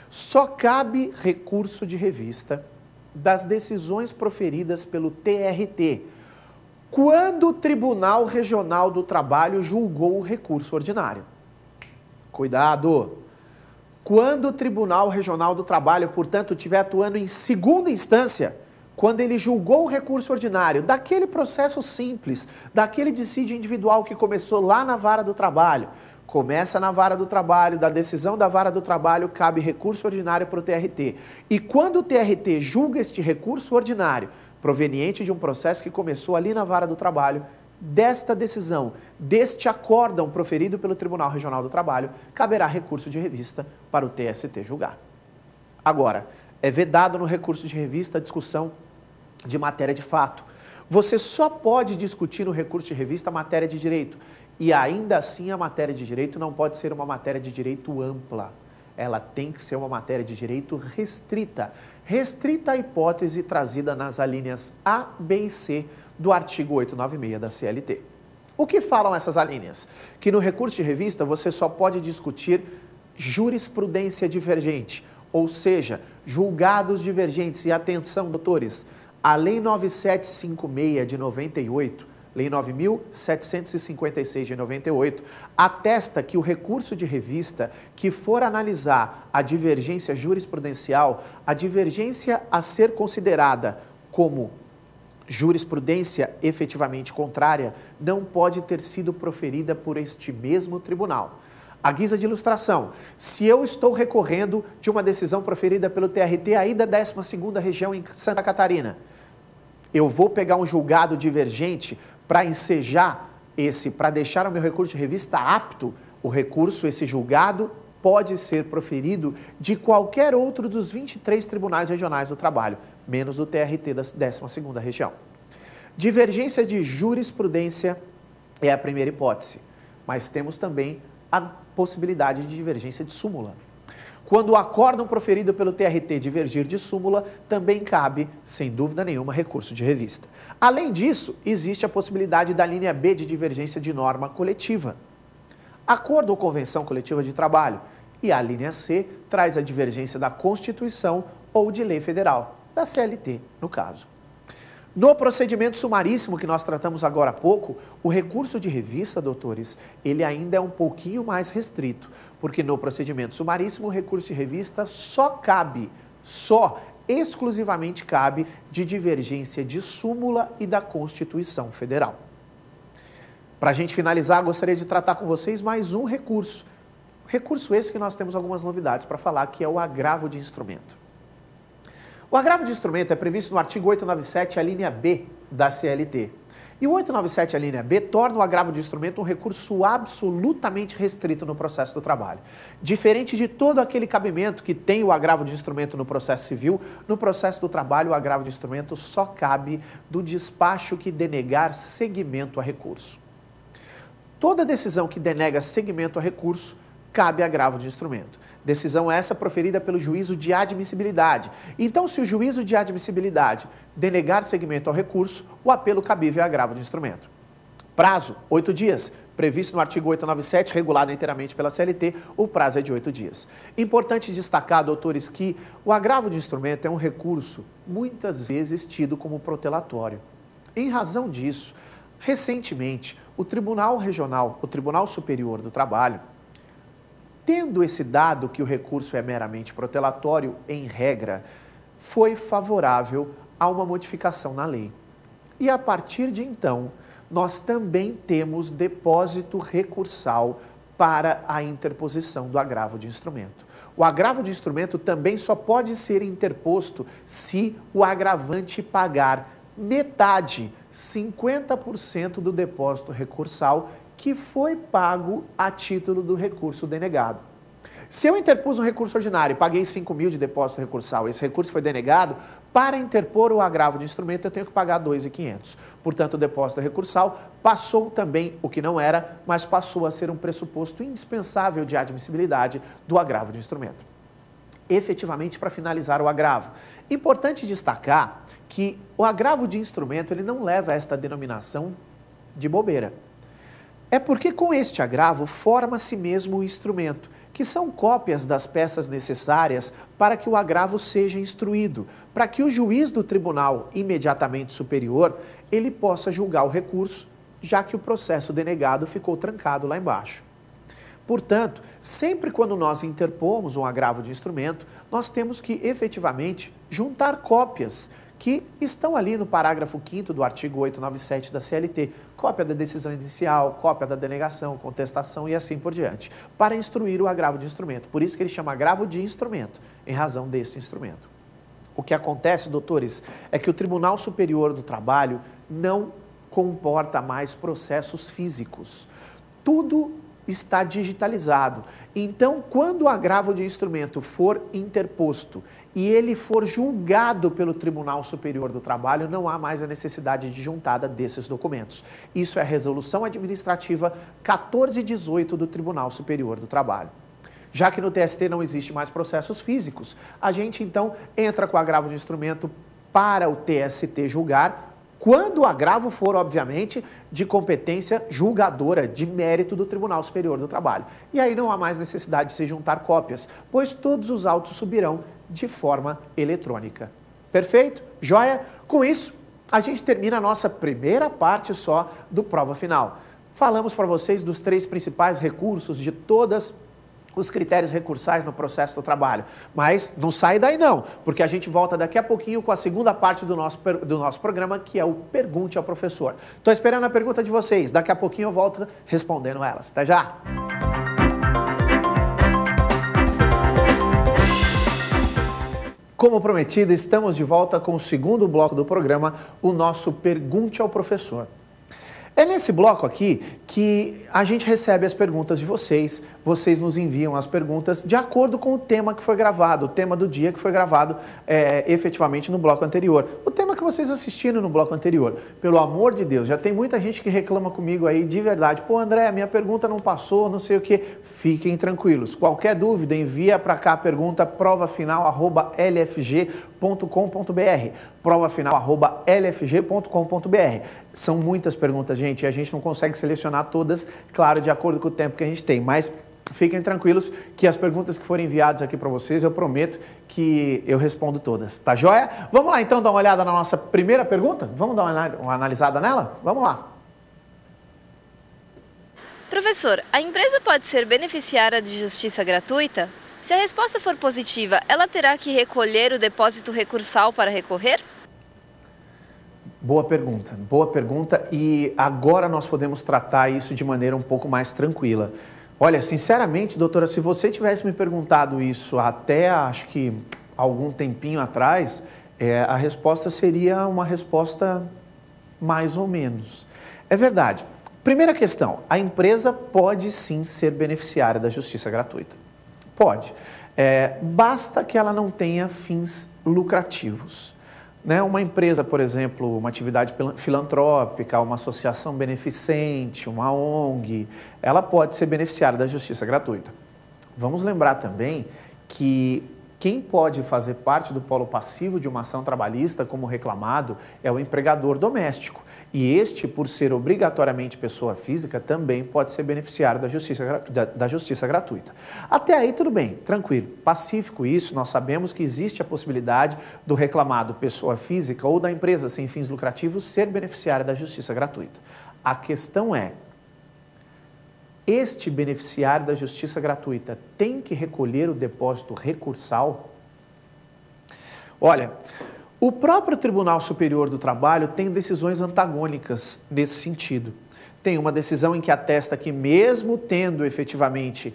Só cabe recurso de revista das decisões proferidas pelo TRT, quando o Tribunal Regional do Trabalho julgou o recurso ordinário. Cuidado! Quando o Tribunal Regional do Trabalho, portanto, estiver atuando em segunda instância, quando ele julgou o recurso ordinário, daquele processo simples, daquele dissídio individual que começou lá na vara do trabalho, começa na vara do trabalho, da decisão da vara do trabalho, cabe recurso ordinário para o TRT. E quando o TRT julga este recurso ordinário, proveniente de um processo que começou ali na vara do trabalho, desta decisão, deste acórdão proferido pelo Tribunal Regional do Trabalho, caberá recurso de revista para o TST julgar. Agora, é vedado no recurso de revista a discussão de matéria de fato. Você só pode discutir no recurso de revista a matéria de direito. E ainda assim a matéria de direito não pode ser uma matéria de direito ampla. Ela tem que ser uma matéria de direito restrita. Restrita à hipótese trazida nas alíneas A, B e C do artigo 896 da CLT. O que falam essas alíneas? Que no recurso de revista você só pode discutir jurisprudência divergente, ou seja, julgados divergentes. E atenção, doutores, a Lei 9756 de 98, Lei 9.756 de 98, atesta que o recurso de revista que for analisar a divergência jurisprudencial, a divergência a ser considerada como jurisprudência efetivamente contrária, não pode ter sido proferida por este mesmo tribunal. À guisa de ilustração, se eu estou recorrendo de uma decisão proferida pelo TRT aí da 12ª região em Santa Catarina, eu vou pegar um julgado divergente para ensejar para deixar o meu recurso de revista apto. O recurso, esse julgado, pode ser proferido de qualquer outro dos 23 tribunais regionais do trabalho, menos do TRT da 12ª região. Divergência de jurisprudência é a primeira hipótese, mas temos também a possibilidade de divergência de súmula. Quando o acórdão proferido pelo TRT divergir de súmula, também cabe, sem dúvida nenhuma, recurso de revista. Além disso, existe a possibilidade da linha B de divergência de norma coletiva. Acordo ou convenção coletiva de trabalho. E a linha C traz a divergência da Constituição ou de lei federal, da CLT, no caso. No procedimento sumaríssimo que nós tratamos agora há pouco, o recurso de revista, doutores, ele ainda é um pouquinho mais restrito, porque no procedimento sumaríssimo o recurso de revista exclusivamente cabe de divergência de súmula e da Constituição Federal. Para a gente finalizar, gostaria de tratar com vocês mais um recurso. Recurso esse que nós temos algumas novidades para falar, que é o agravo de instrumento. O agravo de instrumento é previsto no artigo 897, a linha B da CLT. E o 897, a linha B, torna o agravo de instrumento um recurso absolutamente restrito no processo do trabalho. Diferente de todo aquele cabimento que tem o agravo de instrumento no processo civil, no processo do trabalho o agravo de instrumento só cabe do despacho que denegar seguimento a recurso. Toda decisão que denega seguimento a recurso, cabe agravo de instrumento. Decisão essa proferida pelo juízo de admissibilidade. Então, se o juízo de admissibilidade denegar seguimento ao recurso, o apelo cabível é agravo de instrumento. Prazo, 8 dias. Previsto no artigo 897, regulado inteiramente pela CLT, o prazo é de 8 dias. Importante destacar, doutores, que o agravo de instrumento é um recurso muitas vezes tido como protelatório. Em razão disso, recentemente, o Tribunal Regional, o Tribunal Superior do Trabalho, tendo esse dado que o recurso é meramente protelatório, em regra, foi favorável a uma modificação na lei. E a partir de então, nós também temos depósito recursal para a interposição do agravo de instrumento. O agravo de instrumento também só pode ser interposto se o agravante pagar metade, 50% do depósito recursal que foi pago a título do recurso denegado. Se eu interpus um recurso ordinário e paguei 5 mil de depósito recursal, esse recurso foi denegado, para interpor o agravo de instrumento eu tenho que pagar 2.500. Portanto, o depósito recursal passou também, o que não era, mas passou a ser um pressuposto indispensável de admissibilidade do agravo de instrumento. Efetivamente, para finalizar o agravo, importante destacar que o agravo de instrumento ele não leva a esta denominação de bobeira. É porque com este agravo forma-se mesmo o instrumento, que são cópias das peças necessárias para que o agravo seja instruído, para que o juiz do tribunal imediatamente superior, ele possa julgar o recurso, já que o processo denegado ficou trancado lá embaixo. Portanto, sempre quando nós interpomos um agravo de instrumento, nós temos que efetivamente juntar cópias que estão ali no parágrafo 5º do artigo 897 da CLT, cópia da decisão inicial, cópia da denegação, contestação e assim por diante, para instruir o agravo de instrumento. Por isso que ele chama agravo de instrumento, em razão desse instrumento. O que acontece, doutores, é que o Tribunal Superior do Trabalho não comporta mais processos físicos. Tudo está digitalizado. Então, quando o agravo de instrumento for interposto e ele for julgado pelo Tribunal Superior do Trabalho, não há mais a necessidade de juntada desses documentos. Isso é a Resolução Administrativa 1418 do Tribunal Superior do Trabalho. Já que no TST não existe mais processos físicos, a gente então entra com o agravo de instrumento para o TST julgar, quando o agravo for, obviamente, de competência julgadora, de mérito do Tribunal Superior do Trabalho. E aí não há mais necessidade de se juntar cópias, pois todos os autos subirão de forma eletrônica. Perfeito? Joia? Com isso, a gente termina a nossa primeira parte só do Prova Final. Falamos para vocês dos 3 principais recursos de todas os critérios recursais no processo do trabalho. Mas não sai daí não, porque a gente volta daqui a pouquinho com a segunda parte do nosso programa, que é o Pergunte ao Professor. Estou esperando a pergunta de vocês, daqui a pouquinho eu volto respondendo elas. Até já! Como prometido, estamos de volta com o segundo bloco do programa, o nosso Pergunte ao Professor. É nesse bloco aqui que a gente recebe as perguntas de vocês, vocês nos enviam as perguntas de acordo com o tema que foi gravado, o tema do dia que foi gravado efetivamente no bloco anterior. O tema que vocês assistiram no bloco anterior. Pelo amor de Deus, já tem muita gente que reclama comigo aí de verdade. Pô, André, minha pergunta não passou, não sei o quê. Fiquem tranquilos. Qualquer dúvida, envia para cá a pergunta provafinal@lfg.com.br provafinal@lfg.com.br. São muitas perguntas, gente, e a gente não consegue selecionar todas, claro, de acordo com o tempo que a gente tem, mas fiquem tranquilos que as perguntas que forem enviadas aqui para vocês, eu prometo que eu respondo todas, tá joia? Vamos lá então dar uma olhada na nossa primeira pergunta? Vamos dar uma analisada nela? Vamos lá. Professor, a empresa pode ser beneficiária de justiça gratuita? Se a resposta for positiva, ela terá que recolher o depósito recursal para recorrer? Boa pergunta e agora nós podemos tratar isso de maneira um pouco mais tranquila. Olha, sinceramente, doutora, se você tivesse me perguntado isso até, acho que algum tempinho atrás, a resposta seria uma resposta mais ou menos. É verdade. Primeira questão, a empresa pode sim ser beneficiária da justiça gratuita. Pode. Basta que ela não tenha fins lucrativos. Né? Uma empresa, por exemplo, uma atividade filantrópica, uma associação beneficente, uma ONG, ela pode ser beneficiária da justiça gratuita. Vamos lembrar também que quem pode fazer parte do polo passivo de uma ação trabalhista como reclamado é o empregador doméstico. E este, por ser obrigatoriamente pessoa física, também pode ser beneficiário da justiça gratuita. Até aí tudo bem, tranquilo, pacífico isso, nós sabemos que existe a possibilidade do reclamado pessoa física ou da empresa sem fins lucrativos ser beneficiária da justiça gratuita. A questão é, este beneficiário da justiça gratuita tem que recolher o depósito recursal? Olha, o próprio Tribunal Superior do Trabalho tem decisões antagônicas nesse sentido. Tem uma decisão em que atesta que mesmo tendo efetivamente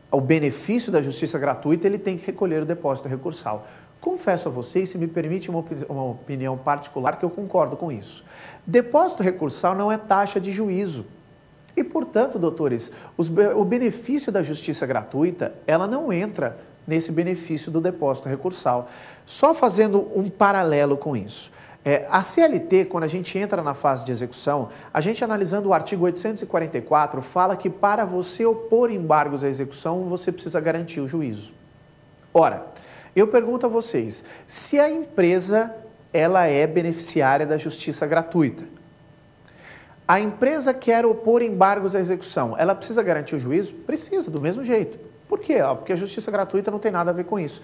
o benefício da justiça gratuita, ele tem que recolher o depósito recursal. Confesso a vocês, se me permite uma opinião particular, que eu concordo com isso. Depósito recursal não é taxa de juízo. E, portanto, doutores, o benefício da justiça gratuita, ela não entra nesse benefício do depósito recursal. Só fazendo um paralelo com isso. A CLT, quando a gente entra na fase de execução, a gente analisando o artigo 844, fala que para você opor embargos à execução, você precisa garantir o juízo. Ora, eu pergunto a vocês, se a empresa ela é beneficiária da justiça gratuita, a empresa quer opor embargos à execução, ela precisa garantir o juízo? Precisa, do mesmo jeito. Por quê? Porque a justiça gratuita não tem nada a ver com isso.